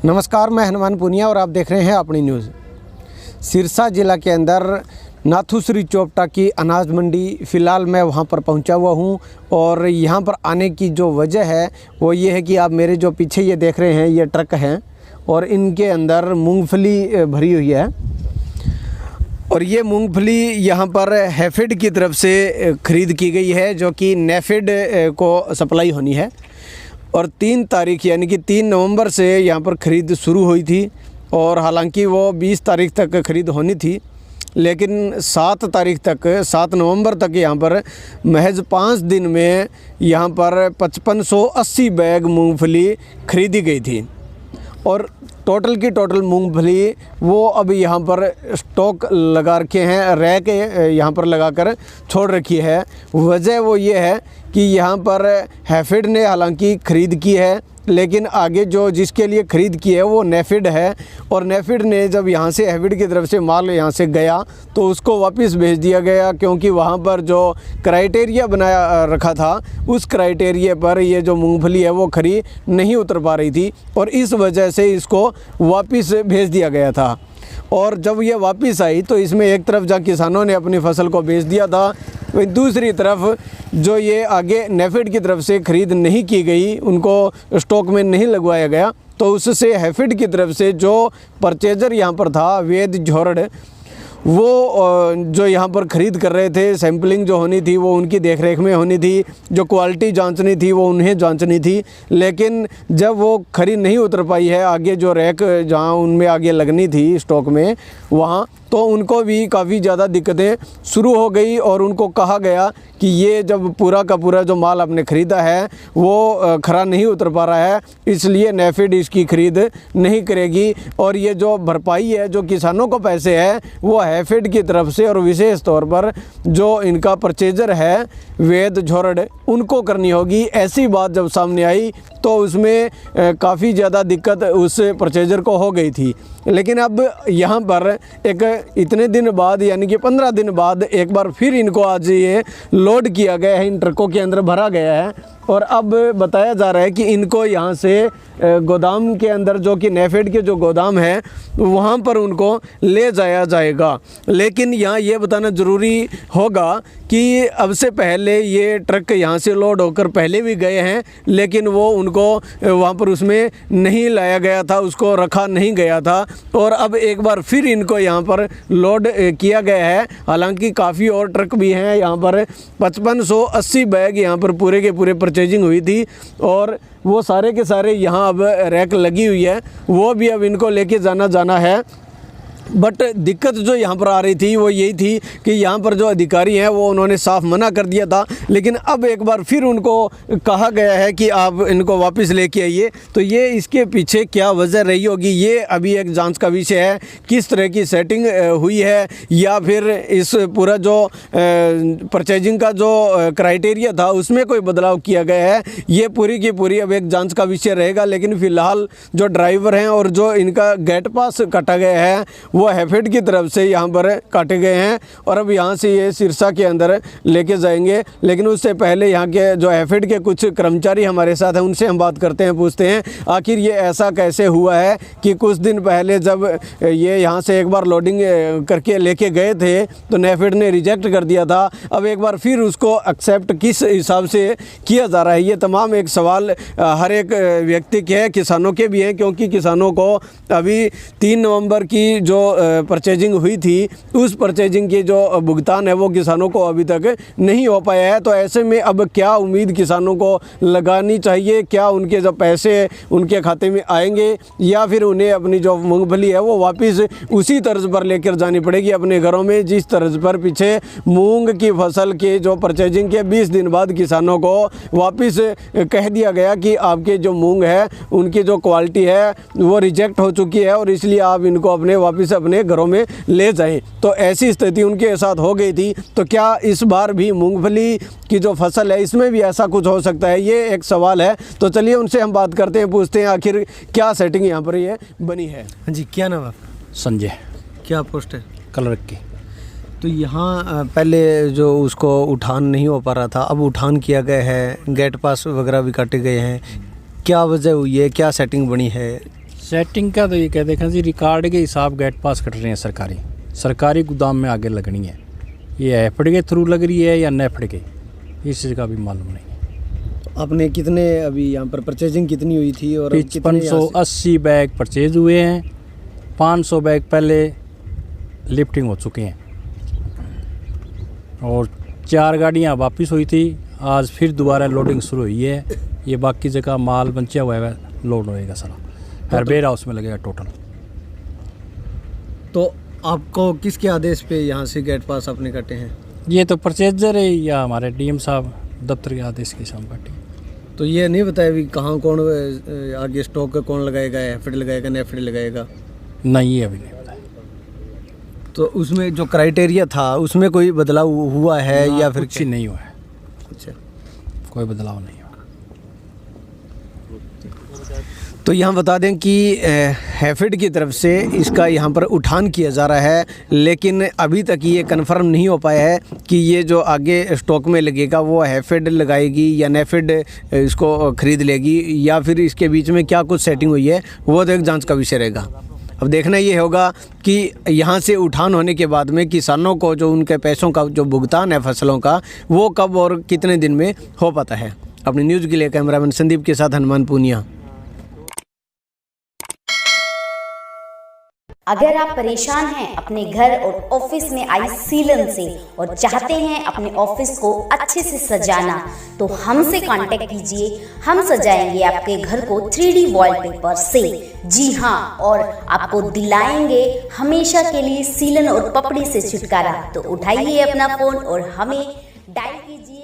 नमस्कार, मैं हनुमान पुनिया और आप देख रहे हैं अपनी न्यूज़। सिरसा जिला के अंदर नाथुश्री चोपटा की अनाज मंडी, फ़िलहाल मैं वहां पर पहुंचा हुआ हूं और यहां पर आने की जो वजह है वो ये है कि आप मेरे जो पीछे ये देख रहे हैं ये ट्रक हैं और इनके अंदर मूंगफली भरी हुई है और ये मूंगफली यहाँ पर हैफेड की तरफ से ख़रीद की गई है जो कि नेफेड को सप्लाई होनी है और 3 तारीख यानी कि 3 नवंबर से यहाँ पर ख़रीद शुरू हुई थी और हालांकि वो 20 तारीख तक ख़रीद होनी थी, लेकिन 7 तारीख तक 7 नवंबर तक यहाँ पर महज 5 दिन में यहाँ पर 5580 बैग मूंगफली ख़रीदी गई थी और टोटल की टोटल मूंगफली वो अब यहाँ पर स्टॉक लगा रखे हैं, रैक यहाँ पर लगाकर छोड़ रखी है। वजह वो ये है कि यहाँ पर हैफेड ने हालांकि ख़रीद की है, लेकिन आगे जो जिसके लिए ख़रीद की है वो नेफेड है और नेफेड ने जब यहाँ से हैफेड की तरफ से माल यहाँ से गया तो उसको वापस भेज दिया गया, क्योंकि वहाँ पर जो क्राइटेरिया बनाया रखा था उस क्राइटेरिया पर ये जो मूंगफली है वो खरी नहीं उतर पा रही थी और इस वजह से इसको वापस भेज दिया गया था। और जब ये वापस आई तो इसमें एक तरफ जहाँ किसानों ने अपनी फसल को बेच दिया था, वहीं दूसरी तरफ जो ये आगे नेफेड की तरफ से ख़रीद नहीं की गई, उनको स्टॉक में नहीं लगवाया गया, तो उससे हैफेड की तरफ से जो परचेजर यहाँ पर था वेद झोरड़, वो जो यहाँ पर ख़रीद कर रहे थे, सैम्पलिंग जो होनी थी वो उनकी देखरेख में होनी थी, जो क्वालिटी जांचनी थी वो उन्हें जांचनी थी, लेकिन जब वो खरी नहीं उतर पाई है आगे जो रैक जहाँ उनमें आगे लगनी थी स्टॉक में वहाँ, तो उनको भी काफ़ी ज़्यादा दिक्कतें शुरू हो गई और उनको कहा गया कि ये जब पूरा का पूरा जो माल आपने ख़रीदा है वो खरा नहीं उतर पा रहा है, इसलिए नेफेड इसकी ख़रीद नहीं करेगी और ये जो भरपाई है जो किसानों को पैसे है वो हैफेड की तरफ से और विशेष तौर पर जो इनका परचेजर है वेद झोरड़ उनको करनी होगी। ऐसी बात जब सामने आई तो उसमें काफ़ी ज़्यादा दिक्कत उस परचेजर को हो गई थी, लेकिन अब यहाँ पर एक इतने दिन बाद यानी कि 15 दिन बाद एक बार फिर इनको आज ये लोड किया गया है, इन ट्रकों के अंदर भरा गया है और अब बताया जा रहा है कि इनको यहाँ से गोदाम के अंदर जो कि नेफेड के जो गोदाम है वहाँ पर उनको ले जाया जाएगा। लेकिन यहाँ ये बताना ज़रूरी होगा कि अब से पहले ये ट्रक यहाँ से लोड होकर पहले भी गए हैं, लेकिन वो उनको वहाँ पर उसमें नहीं लाया गया था, उसको रखा नहीं गया था और अब एक बार फिर इनको यहाँ पर लोड किया गया है। हालांकि काफ़ी और ट्रक भी हैं, यहाँ पर 5580 बैग यहाँ पर पूरे के पूरे परचेजिंग हुई थी और वो सारे के सारे यहाँ अब रैक लगी हुई है, वो भी अब इनको लेके जाना है। बट दिक्कत जो यहाँ पर आ रही थी वो यही थी कि यहाँ पर जो अधिकारी हैं वो उन्होंने साफ मना कर दिया था, लेकिन अब एक बार फिर उनको कहा गया है कि आप इनको वापस लेके आइए। तो ये इसके पीछे क्या वजह रही होगी ये अभी एक जांच का विषय है, किस तरह की सेटिंग हुई है या फिर इस पूरा जो परचेजिंग का जो क्राइटेरिया था उसमें कोई बदलाव किया गया है, ये पूरी की पूरी अब एक जाँच का विषय रहेगा। लेकिन फ़िलहाल जो ड्राइवर हैं और जो इनका गेट पास काटा गया है वो हैफेड की तरफ से यहाँ पर काटे गए हैं और अब यहाँ से ये सिरसा के अंदर लेके जाएंगे। लेकिन उससे पहले यहाँ के जो हैफेड के कुछ कर्मचारी हमारे साथ हैं, उनसे हम बात करते हैं, पूछते हैं आखिर ये ऐसा कैसे हुआ है कि कुछ दिन पहले जब ये यहाँ से एक बार लोडिंग करके लेके गए थे तो नेफेड ने रिजेक्ट कर दिया था, अब एक बार फिर उसको एक्सेप्ट किस हिसाब से किया जा रहा है। ये तमाम एक सवाल हर एक व्यक्ति के हैं, किसानों के भी हैं, क्योंकि किसानों को अभी 3 नवंबर की जो परचेजिंग हुई थी उस परचेजिंग की जो भुगतान है वो किसानों को अभी तक नहीं हो पाया है। तो ऐसे में अब क्या उम्मीद किसानों को लगानी चाहिए, क्या उनके जो पैसे उनके खाते में आएंगे या फिर उन्हें अपनी जो मूंगफली है वो वापस उसी तर्ज पर लेकर जानी पड़ेगी अपने घरों में जिस तर्ज पर पीछे मूंग की फसल के जो परचेजिंग के 20 दिन बाद किसानों को वापस कह दिया गया कि आपके जो मूंग है उनकी जो क्वालिटी है वो रिजेक्ट हो चुकी है और इसलिए आप इनको अपने वापस अपने घरों में ले जाएं। तो ऐसी स्थिति उनके साथ हो गई थी। तो क्या इस बार भी मूंगफली की जो फसल है इसमें भी ऐसा कुछ हो सकता है, ये एक सवाल है। तो चलिए उनसे हम बात करते हैं, पूछते हैं आखिर क्या सेटिंग यहाँ पर ये बनी है। हाँ जी, क्या नाम है? संजय। क्या पोस्ट है? कलर की। तो यहाँ पहले जो उसको उठान नहीं हो पा रहा था, अब उठान किया गया है, गेट पास वगैरह भी काटे गए हैं, क्या वजह हुई है, क्या सेटिंग बनी है? सेटिंग का तो ये कह देखें जी, रिकॉर्ड के हिसाब गेट पास कट रहे हैं सरकारी गोदाम में आगे लगनी है। ये एफड के थ्रू लग रही है या नेफड के, इस चीज़ का भी मालूम नहीं है। आपने कितने अभी यहाँ पर परचेजिंग कितनी हुई थी और 5580 बैग परचेज हुए हैं, 500 बैग पहले लिफ्टिंग हो चुके हैं और 4 गाड़ियाँ वापस हुई थी। आज फिर दोबारा लोडिंग शुरू हुई है। ये बाकी जगह माल बचा हुआ है, लोड होएगा सारा, हर वेयर हाउस में लगेगा टोटल। तो आपको किसके आदेश पे यहाँ से गेट पास आपने काटे हैं? ये तो परचेजर है या हमारे डीएम साहब दफ्तर के आदेश के सामने काटी। तो ये नहीं बताया भी कहाँ कौन आगे स्टॉक कौन लगाएगा, एफिड लगाएगा नेफिड लगाएगा? नहीं, ये अभी नहीं बताया। तो उसमें जो क्राइटेरिया था उसमें कोई बदलाव हुआ है या फिर कुछ नहीं हुआ है? अच्छा, कोई बदलाव नहीं हुआ। तो यहाँ बता दें कि हैफेड की तरफ से इसका यहाँ पर उठान किया जा रहा है, लेकिन अभी तक ये कंफर्म नहीं हो पाया है कि ये जो आगे स्टॉक में लगेगा वो हैफेड लगाएगी या नेफेड इसको ख़रीद लेगी या फिर इसके बीच में क्या कुछ सेटिंग हुई है, वो तो एक जांच का विषय रहेगा। अब देखना ये होगा कि यहाँ से उठान होने के बाद में किसानों को जो उनके पैसों का जो भुगतान है फसलों का, वो कब और कितने दिन में हो पाता है। अपनी न्यूज़ के लिए कैमरामैन संदीप के साथ हनुमान पूनिया। अगर आप परेशान हैं अपने घर और ऑफिस में आई सीलन से और चाहते हैं अपने ऑफिस को अच्छे से सजाना, तो हमसे कांटेक्ट कीजिए। हम सजाएंगे आपके घर को 3D वॉलपेपर से। जी हाँ, और आपको दिलाएंगे हमेशा के लिए सीलन और पपड़ी से छुटकारा। तो उठाइए अपना फोन और हमें डायल कीजिए।